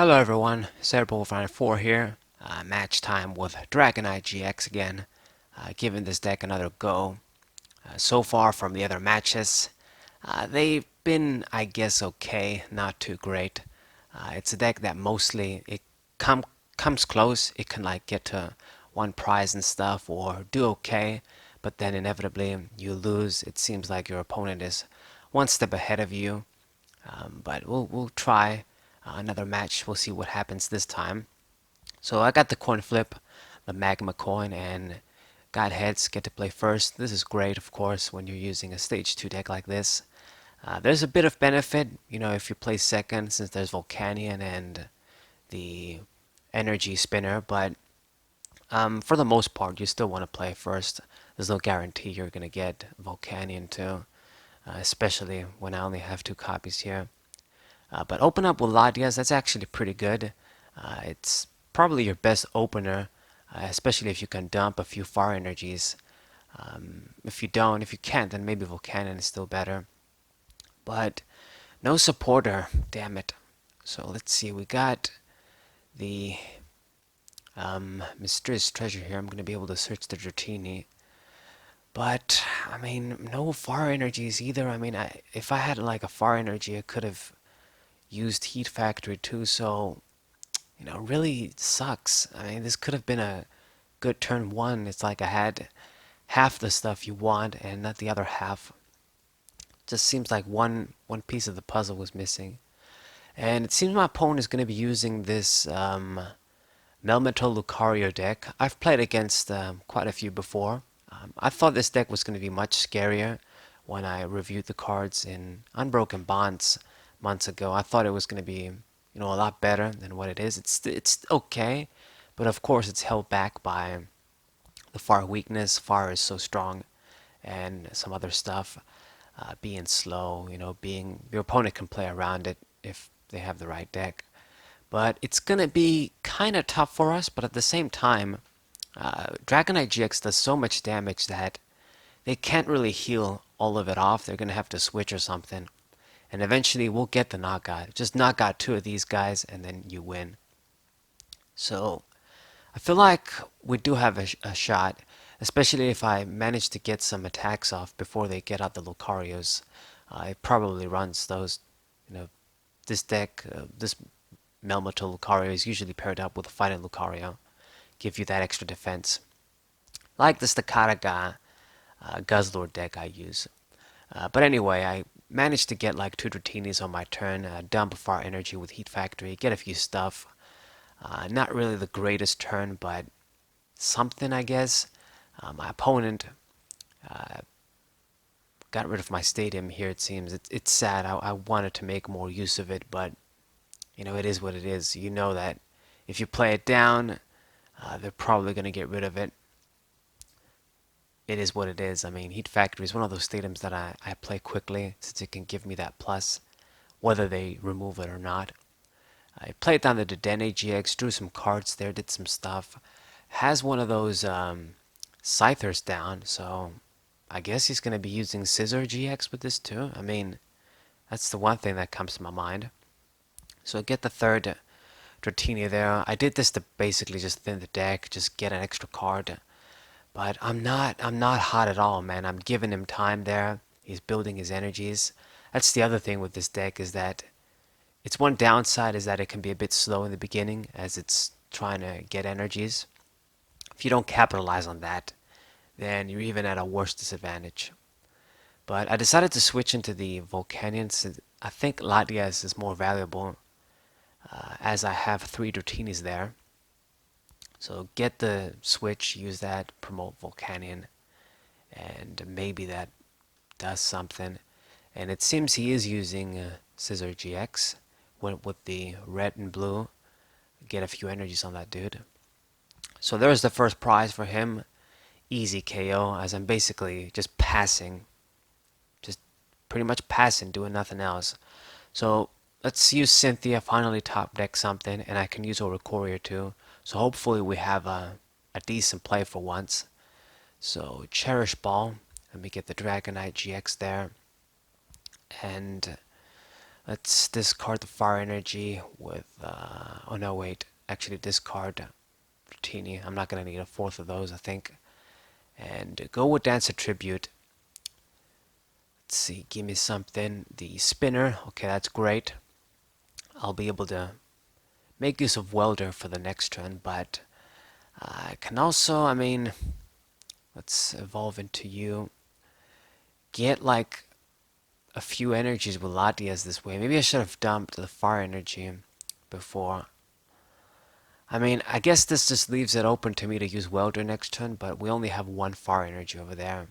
Hello everyone, Cerebral4 here. Match time with Dragonite GX again. Giving this deck another go. So far from the other matches, they've been, I guess, okay, not too great. It's a deck that mostly it comes close. It can like get to one prize and stuff or do okay, but then inevitably you lose. It seems like your opponent is one step ahead of you. But we'll try another match. We'll see what happens this time. So I got the coin flip, the magma coin, and got heads. Get to play first. This is great, of course, when you're using a stage 2 deck like this. There's a bit of benefit, if you play second, since there's Volcanion and the energy spinner, but for the most part, you still want to play first. There's no guarantee you're going to get Volcanion too, especially when I only have 2 copies here. But open up with Latias, that's actually pretty good. It's probably your best opener, especially if you can dump a few fire energies. If you can't, then maybe Volcanion is still better. But no supporter, damn it. So let's see, we got the mysterious treasure here. I'm going to be able to search the Dratini. But, I mean, no fire energies either. I mean, if I had like a fire energy, I could have used Heat Factory too, so really sucks. I mean, this could have been a good turn one. It's like I had half the stuff you want and not the other half. Just seems like one piece of the puzzle was missing. And it seems my opponent is going to be using this Melmetal Lucario deck. I've played against quite a few before. I thought this deck was going to be much scarier when I reviewed the cards in Unbroken Bonds months ago. I thought it was going to be a lot better than what it is. It's okay, but of course it's held back by the fire weakness. Fire is so strong, and some other stuff, being slow. Being your opponent can play around it if they have the right deck. But it's gonna be kind of tough for us. But at the same time, Dragonite GX does so much damage that they can't really heal all of it off. They're gonna have to switch or something. And eventually we'll get the knockout. Just knock out 2 of these guys and then you win. So I feel like we do have a shot, especially if I manage to get some attacks off before they get out the Lucarios. It probably runs those, you know, this deck, this Melmetal Lucario is usually paired up with a Fighting Lucario. Give you that extra defense. Like the Staccato Guzzlord deck I use. But anyway, I managed to get like 2 Dratinis on my turn, dump a fire energy with Heat Factory, get a few stuff. Not really the greatest turn, but something, I guess. My opponent got rid of my stadium here, it seems. It's sad. I wanted to make more use of it, but it is what it is. You know that if you play it down, they're probably going to get rid of it. It is what it is. I mean, Heat Factory is one of those stadiums that I play quickly since it can give me that plus, whether they remove it or not. I played down the Dedenne GX, drew some cards there, did some stuff. Has one of those Scythers down, so I guess he's going to be using Scizor GX with this too. I mean, that's the one thing that comes to my mind. So get the third Dratini there. I did this to basically just thin the deck, just get an extra card. But I'm not hot at all, man. I'm giving him time there. He's building his energies. That's the other thing with this deck is that its one downside is that it can be a bit slow in the beginning as it's trying to get energies. If you don't capitalize on that, then you're even at a worse disadvantage. But I decided to switch into the Volcanion since I think Latias is more valuable as I have 3 Dratinis there. So get the switch, use that, promote Volcanion, and maybe that does something. And it seems he is using Scizor GX. Went with the red and blue. Get a few energies on that dude. So there's the first prize for him. Easy KO, as I'm basically just passing. Just pretty much passing, doing nothing else. So let's use Cynthia, finally top deck something, and I can use Oricorio too. So hopefully we have a decent play for once. So Cherish Ball. Let me get the Dragonite GX there. And Let's discard the fire energy with, oh no, wait, actually discard Dratini. I'm not going to need a fourth of those, I think. And go with Dancer Tribute. Let's see, give me something. The spinner, okay, that's great. I'll be able to make use of Welder for the next turn, but I can also, I mean, let's evolve into you. Get like a few energies with Latias this way. Maybe I should have dumped the fire energy before. I mean, I guess this just leaves it open to me to use Welder next turn, but we only have one fire energy over there.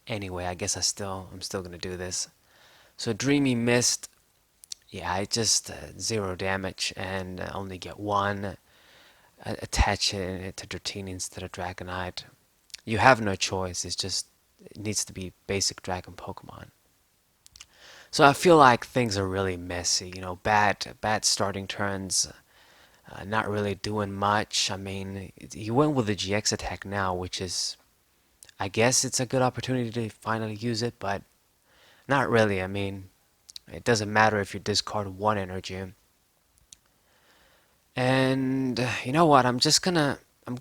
Anyway, I guess I'm still gonna do this. So Dreamy Mist, yeah, I just 0 damage and only get one. Attach it to Dratini instead of Dragonite. You have no choice. It needs to be basic Dragon Pokemon. So I feel like things are really messy. You know, bad starting turns. Not really doing much. I mean, he went with the GX attack now, which is, I guess it's a good opportunity to finally use it, but not really. I mean, it doesn't matter if you discard one energy. And you know what? I'm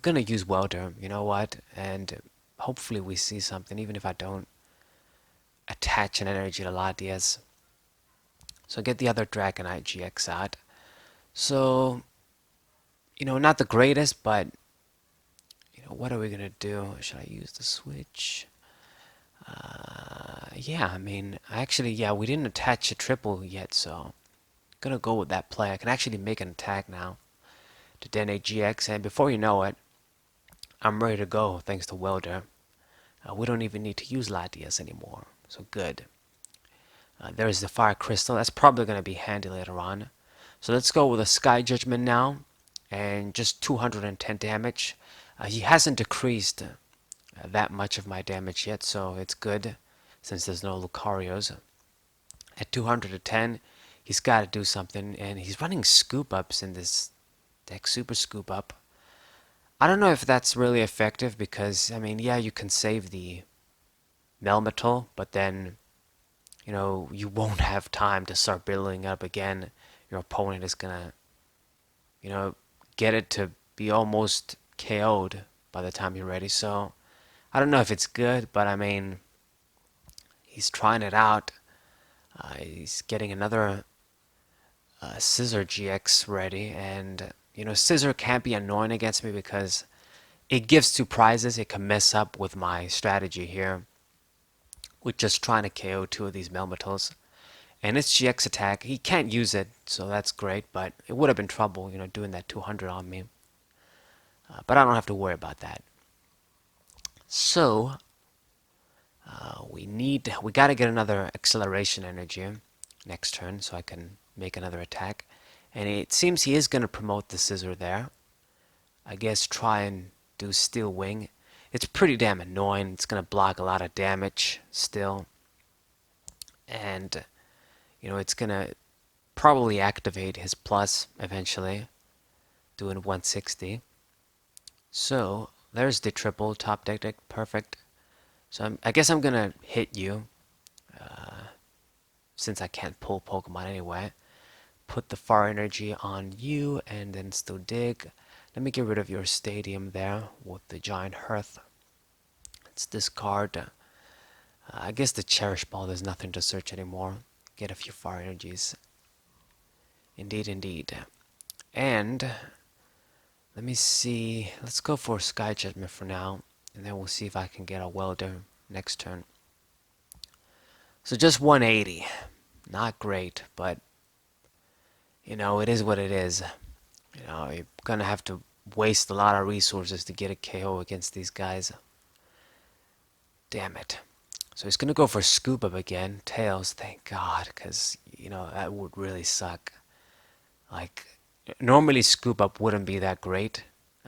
gonna use Welder. You know what? And hopefully we see something, even if I don't attach an energy to Latias. So get the other Dragonite GX out. So, you know, not the greatest, but you know, what are we gonna do? Should I use the switch? Yeah, I mean, actually, yeah, we didn't attach a triple yet, so I'm gonna go with that play. I can actually make an attack now to detonate GX, and before you know it, I'm ready to go thanks to Welder. We don't even need to use Latias anymore, so good. There's the Fire Crystal. That's probably going to be handy later on. So let's go with a Sky Judgment now, and just 210 damage. He hasn't decreased that much of my damage yet, so it's good since there's no Lucarios. At 210, he's got to do something, and he's running Scoop Ups in this deck, Super Scoop Up. I don't know if that's really effective because, I mean, yeah, you can save the Melmetal, but then, you know, you won't have time to start building up again. Your opponent is gonna, you know, get it to be almost KO'd by the time you're ready. So, I don't know if it's good, but I mean, he's trying it out. He's getting another Scizor GX ready, and, you know, Scizor can't be annoying against me because it gives two prizes. It can mess up with my strategy here with just trying to KO two of these Melmetals. And its GX attack, he can't use it, so that's great, but it would have been trouble, you know, doing that 200 on me. But I don't have to worry about that. So, we gotta get another acceleration energy next turn so I can make another attack. And it seems he is gonna promote the Scizor there. I guess try and do Steel Wing. It's pretty damn annoying. It's gonna block a lot of damage still. And, you know, it's gonna probably activate his plus eventually, doing 160. So there's the triple top deck, perfect. So I guess I'm gonna hit you, since I can't pull Pokemon anyway. Put the fire energy on you and then still dig. Let me get rid of your stadium there with the giant hearth. Let's discard. I guess the Cherish Ball, there's nothing to search anymore. Get a few fire energies. Indeed, indeed. And let me see. Let's go for Sky Judgment for now, and then we'll see if I can get a Welder next turn. So just 180. Not great, but you know, it is what it is. You know, you're gonna have to waste a lot of resources to get a KO against these guys. Damn it. So he's gonna go for Scoop Up again. Tails, thank God, because, you know, that would really suck. Like, normally Scoop Up wouldn't be that great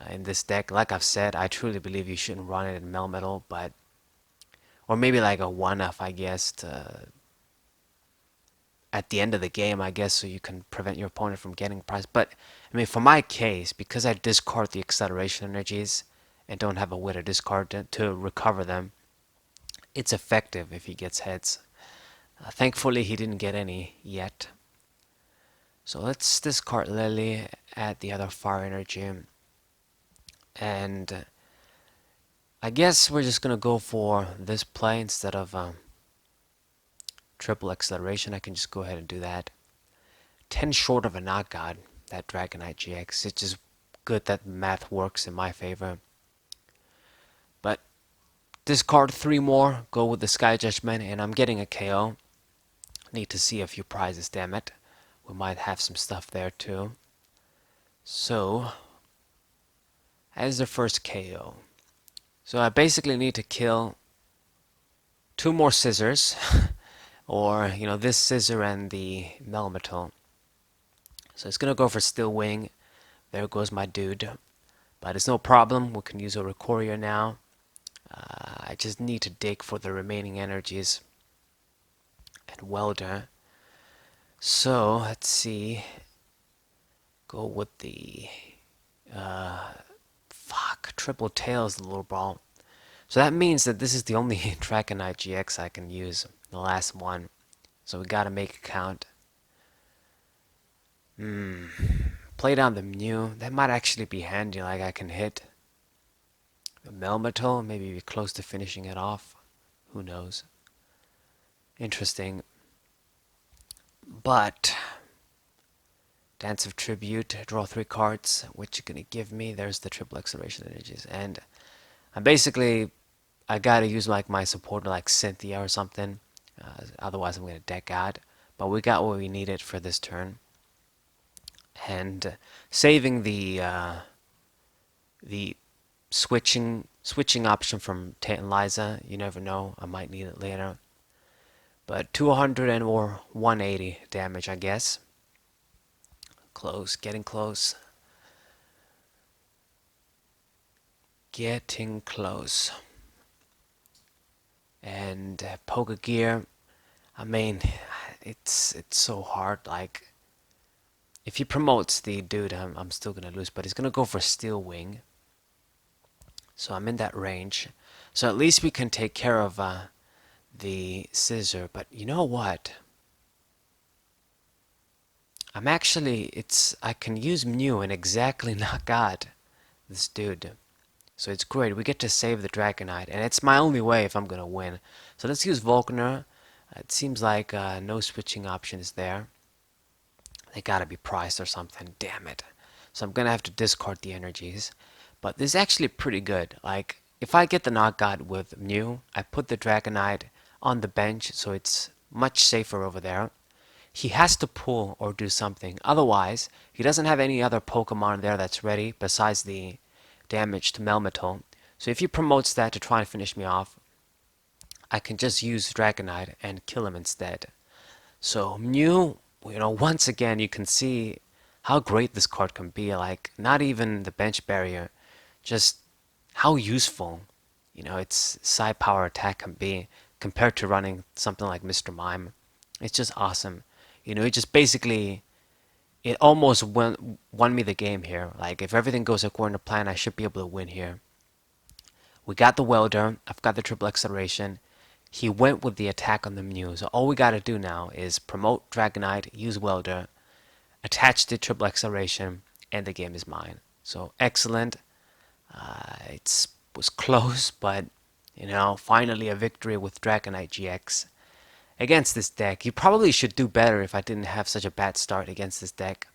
in this deck. Like I've said, I truly believe you shouldn't run it in Melmetal, but, or maybe like a one-off, I guess, at the end of the game, I guess, so you can prevent your opponent from getting prize. But, I mean, for my case, because I discard the acceleration energies and don't have a way to discard to recover them, it's effective if he gets hits. Thankfully, he didn't get any yet. So let's discard Lily, add the other fire energy, and I guess we're just gonna go for this play instead of triple acceleration. I can just go ahead and do that. 10 short of a knockout, that Dragonite GX. It's just good that math works in my favor. But discard 3 more, go with the Sky Judgment, and I'm getting a KO. Need to see a few prizes, damn it. We might have some stuff there too. So, as the first KO. So I basically need to kill 2 more Scizors, or, this Scizor and the Melmetal. So it's gonna go for Steel Wing. There goes my dude. But it's no problem, we can use a Lucario now. I just need to dig for the remaining energies and Welder. So, let's see. Go with the triple tails, the little ball. So that means that this is the only Dragonite GX I can use, the last one. So we gotta make it count. Play down the Mew. That might actually be handy, like I can hit the Melmetal, maybe be close to finishing it off. Who knows? Interesting. But Dance of Tribute, draw 3 cards. What you gonna give me? There's the triple acceleration energies, and I gotta use like my supporter, like Cynthia or something. Otherwise, I'm gonna deck out. But we got what we needed for this turn, and saving the switching option from Tate and Liza. You never know, I might need it later. But 200 and or 180 damage, I guess. Close, getting close. Getting close. And Poker Gear, I mean, it's so hard. Like, if he promotes the dude, I'm still gonna lose. But he's gonna go for Steel Wing. So I'm in that range. So at least we can take care of the Scizor. But you know what? I can use Mew and exactly knock out this dude. So it's great. We get to save the Dragonite, and it's my only way if I'm gonna win. So let's use Volkner. It seems like no switching options there. They gotta be priced or something. Damn it. So I'm gonna have to discard the energies. But this is actually pretty good. Like, if I get the knockout with Mew, I put the Dragonite on the bench, so it's much safer over there. He has to pull or do something. Otherwise, he doesn't have any other Pokemon there that's ready besides the damage to Melmetal. So if he promotes that to try and finish me off, I can just use Dragonite and kill him instead. So Mew, once again you can see how great this card can be. Like, not even the bench barrier, just how useful, its side power attack can be compared to running something like Mr. Mime. It's just awesome. It just basically, it almost won me the game here. Like, if everything goes according to plan, I should be able to win here. We got the Welder. I've got the triple acceleration. He went with the attack on the Mew. So all we got to do now is promote Dragonite, use Welder, attach the triple acceleration, and the game is mine. So excellent. It was close, but finally a victory with Dragonite GX. Against this deck, you probably should do better if I didn't have such a bad start against this deck.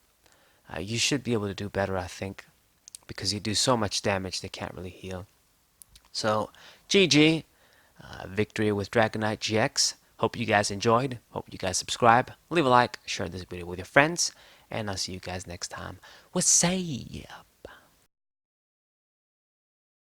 You should be able to do better, I think, because you do so much damage they can't really heal. So, GG, victory with Dragonite GX. Hope you guys enjoyed. Hope you guys subscribe. Leave a like, share this video with your friends, and I'll see you guys next time. We'll say.